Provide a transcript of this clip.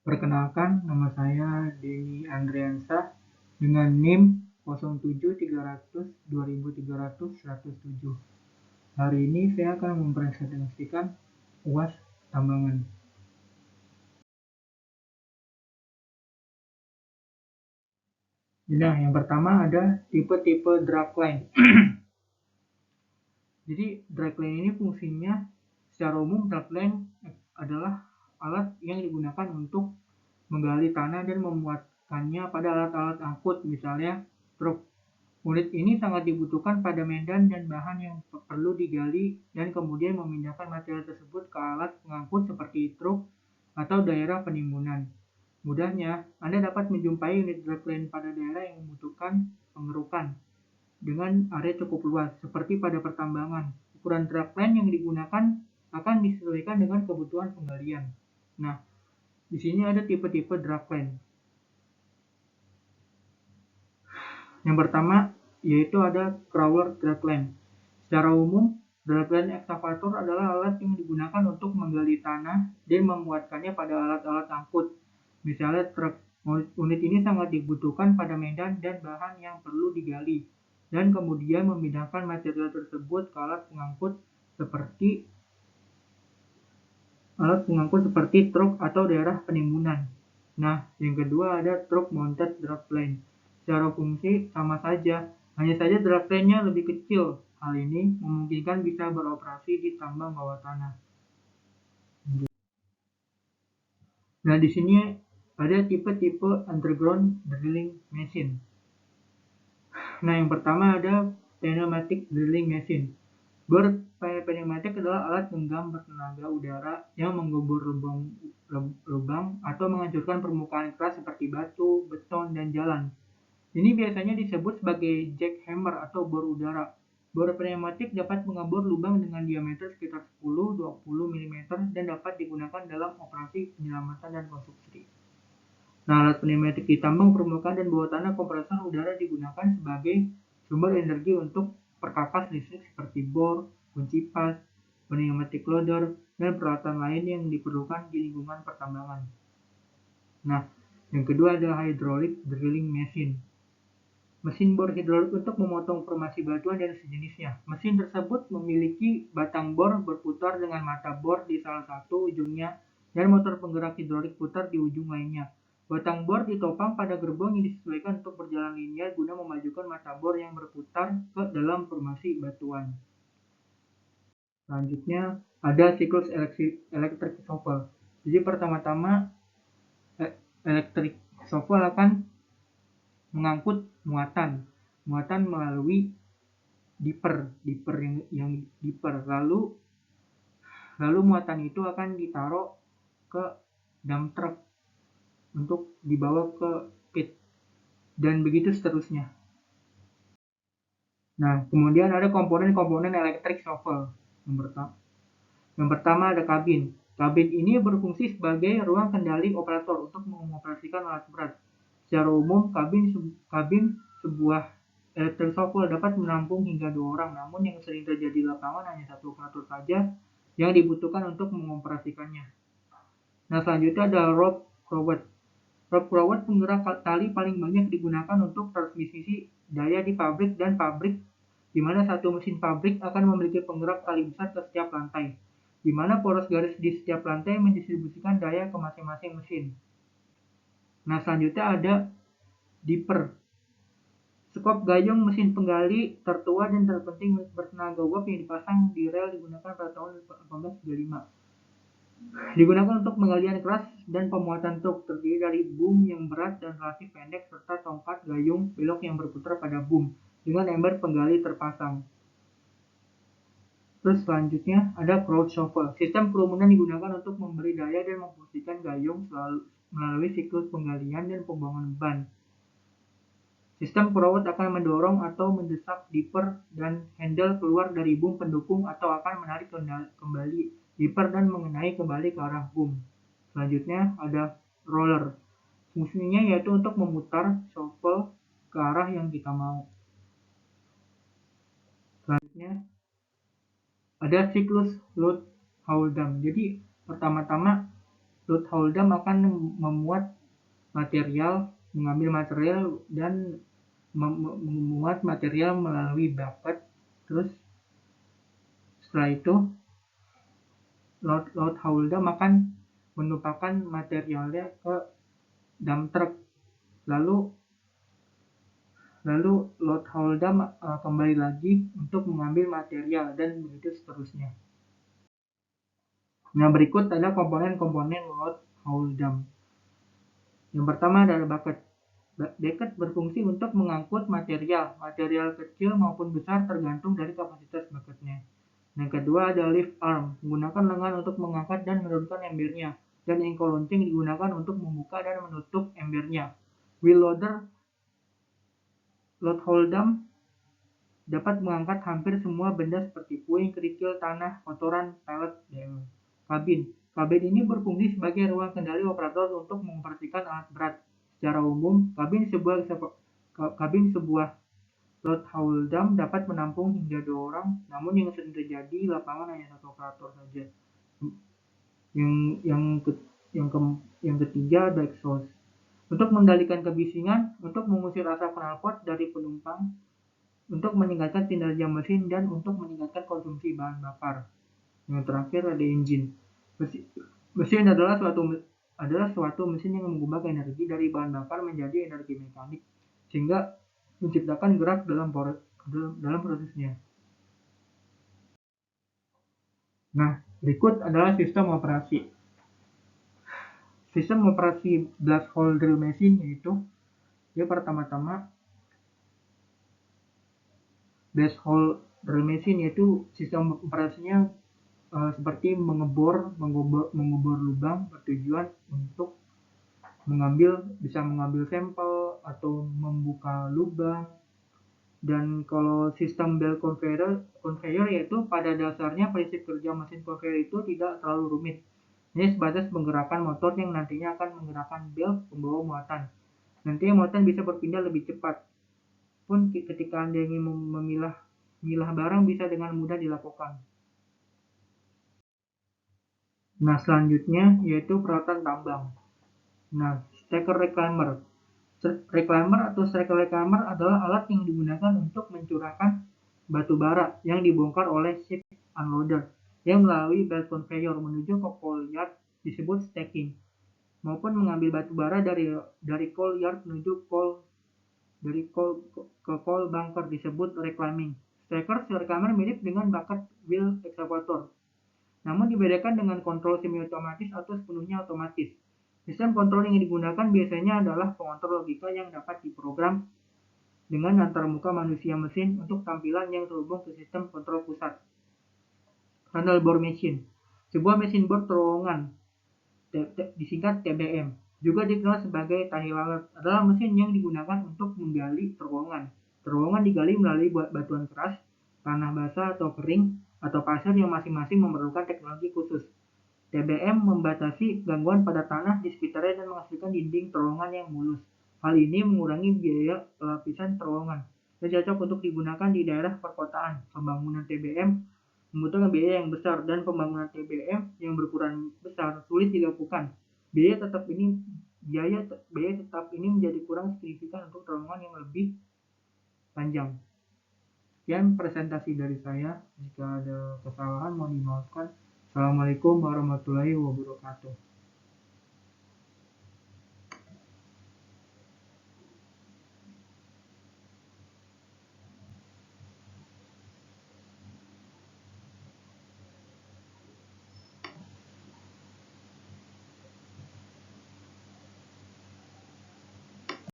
Perkenalkan, nama saya Denny Andriansa dengan NIM 073002300107. Hari ini saya akan mempresentasikan UAS tambangan. Nah, yang pertama ada tipe-tipe drag line. Jadi, drag line ini fungsinya secara umum drag line adalah alat yang digunakan untuk menggali tanah dan memuatkannya pada alat-alat angkut, misalnya truk. Unit ini sangat dibutuhkan pada medan dan bahan yang perlu digali dan kemudian memindahkan material tersebut ke alat pengangkut seperti truk atau daerah penimbunan. Mudahnya, Anda dapat menjumpai unit drag line pada daerah yang membutuhkan pengerukan dengan area cukup luas, seperti pada pertambangan. Ukuran drag line yang digunakan akan disesuaikan dengan kebutuhan penggalian. Nah, di sini ada tipe-tipe drag line. Yang pertama yaitu ada crawler drag line. Secara umum, drag line ekskavator adalah alat yang digunakan untuk menggali tanah dan memuatkannya pada alat-alat angkut, misalnya truk. Unit ini sangat dibutuhkan pada medan dan bahan yang perlu digali, dan kemudian memindahkan material tersebut ke alat pengangkut seperti truk atau daerah penimbunan. Nah, yang kedua ada truck mounted drag line. Secara fungsi sama saja, hanya saja drag line-nya lebih kecil. Hal ini memungkinkan bisa beroperasi di tambang bawah tanah. Nah, di sini ada tipe-tipe underground drilling machine. Nah, yang pertama ada pneumatic drilling machine. Pneumatik adalah alat genggam bertenaga udara yang menggubur lubang atau menghancurkan permukaan keras seperti batu, beton, dan jalan. Ini biasanya disebut sebagai jackhammer atau bor udara. Bor pneumatik dapat mengebor lubang dengan diameter sekitar 10-20 mm dan dapat digunakan dalam operasi penyelamatan dan konstruksi. Nah, alat pneumatik di tambang, permukaan, dan bawah tanah kompresor udara digunakan sebagai sumber energi untuk perkakas listrik seperti bor, kunci pas, pneumatic loader, dan peralatan lain yang diperlukan di lingkungan pertambangan. Nah, yang kedua adalah hydraulic drilling machine. Mesin bor hidrolik untuk memotong formasi batuan dan sejenisnya. Mesin tersebut memiliki batang bor berputar dengan mata bor di salah satu ujungnya dan motor penggerak hidrolik putar di ujung lainnya. Batang bor ditopang pada gerbong yang disesuaikan untuk berjalan linear guna memajukan mata bor yang berputar ke dalam formasi batuan. Selanjutnya ada siklus elektrik shovel. Jadi pertama-tama elektrik shovel akan mengangkut muatan melalui dipper yang dipper, lalu muatan itu akan ditaruh ke dump truck untuk dibawa ke pit dan begitu seterusnya. Nah, kemudian ada komponen-komponen elektrik shovel. Yang pertama ada kabin. Kabin ini berfungsi sebagai ruang kendali operator untuk mengoperasikan alat berat. Secara umum, kabin sebuah elektrik shovel dapat menampung hingga 2 orang, namun yang sering terjadi di lapangan hanya 1 operator saja yang dibutuhkan untuk mengoperasikannya. Nah, selanjutnya ada rope crowd. Rope crowd penggerak tali paling banyak digunakan untuk transmisi daya di pabrik, di mana satu mesin pabrik akan memiliki penggerak tali besar ke setiap lantai, di mana poros garis di setiap lantai mendistribusikan daya ke masing-masing mesin. Nah, selanjutnya ada dipper. Skop gayung mesin penggali tertua dan terpenting bertenaga uap yang dipasang di rel digunakan pada tahun 1835. Digunakan untuk penggalian keras dan pemuatan truk, terdiri dari boom yang berat dan relatif pendek serta tongkat gayung belok yang berputar pada boom dengan ember penggali terpasang. Terus selanjutnya ada crowd shovel. Sistem kerumunan digunakan untuk memberi daya dan memposisikan gayung melalui siklus penggalian dan pembuangan ban. Sistem crowd akan mendorong atau mendesak dipper dan handle keluar dari boom pendukung atau akan menarik kembali dipper dan mengenai kembali ke arah boom. Selanjutnya ada roller. Fungsinya yaitu untuk memutar shovel ke arah yang kita mau. Selanjutnya ada siklus load haul dump. Jadi pertama-tama Load Hold'em akan mengambil material dan memuat material melalui bucket. Terus setelah itu load Hold'em akan menumpahkan materialnya ke dump truck. Lalu load Hold'em kembali lagi untuk mengambil material dan begitu seterusnya. Nah, berikut ada komponen-komponen load Hold'em. Yang pertama adalah bucket. Bucket berfungsi untuk mengangkut material kecil maupun besar tergantung dari kapasitas bucketnya. Yang kedua ada lift arm, menggunakan lengan untuk mengangkat dan menurunkan embernya, dan ankle launching digunakan untuk membuka dan menutup embernya. Wheel loader load Hold'em dapat mengangkat hampir semua benda seperti puing, kerikil, tanah, kotoran, pellet, dan kabin. Kabin ini berfungsi sebagai ruang kendali operator untuk mengoperasikan alat berat. Secara umum, kabin sebuah load Hold'em dapat menampung hingga 2 orang, namun yang sering terjadi di lapangan hanya 1 operator saja. Yang ketiga ada exhaust. Untuk mengendalikan kebisingan, untuk mengusir asap knalpot dari penumpang, untuk meningkatkan kinerja mesin, dan untuk meningkatkan konsumsi bahan bakar. Yang terakhir ada engine. Mesin adalah suatu mesin yang mengubah energi dari bahan bakar menjadi energi mekanik, sehingga menciptakan gerak dalam prosesnya. Nah, berikut adalah sistem operasi. Sistem operasi blast hole drill machine yaitu pertama-tama blast hole drill machine yaitu sistem operasinya seperti mengubur lubang bertujuan untuk bisa mengambil sampel atau membuka lubang. Dan kalau sistem belt conveyor yaitu pada dasarnya prinsip kerja mesin conveyor itu tidak terlalu rumit. Ini sebatas menggerakkan motor yang nantinya akan menggerakkan belt pembawa muatan. Nantinya muatan bisa berpindah lebih cepat. Pun ketika Anda ingin memilah barang bisa dengan mudah dilakukan. Nah, selanjutnya yaitu peralatan tambang. Nah, stacker reclaimer. Reclaimer atau stacker reclaimer adalah alat yang digunakan untuk mencurahkan batu bara yang dibongkar oleh ship unloader yang melalui belt conveyor menuju ke coal yard disebut stacking, maupun mengambil batu bara dari coal yard menuju ke coal bunker disebut reclaiming. Stacker reclaimer mirip dengan bucket wheel excavator, namun dibedakan dengan kontrol semi-otomatis atau sepenuhnya otomatis. Sistem kontrol yang digunakan biasanya adalah pengontrol logika yang dapat diprogram dengan antarmuka manusia mesin untuk tampilan yang terhubung ke sistem kontrol pusat. Tunnel bore machine, sebuah mesin bor terowongan, disingkat TBM, juga dikenal sebagai tahi lalat, adalah mesin yang digunakan untuk menggali terowongan. Terowongan digali melalui batuan keras, tanah basah atau kering, atau pasir yang masing-masing memerlukan teknologi khusus. TBM membatasi gangguan pada tanah di sekitarnya dan menghasilkan dinding terowongan yang mulus. Hal ini mengurangi biaya pelapisan terowongan dan cocok untuk digunakan di daerah perkotaan. Pembangunan TBM membutuhkan biaya yang besar dan pembangunan TBM yang berukuran besar sulit dilakukan. Biaya tetap ini menjadi kurang signifikan untuk terowongan yang lebih panjang. Sekian presentasi dari saya. Jika ada kesalahan mohon dimaafkan. Assalamualaikum warahmatullahi wabarakatuh.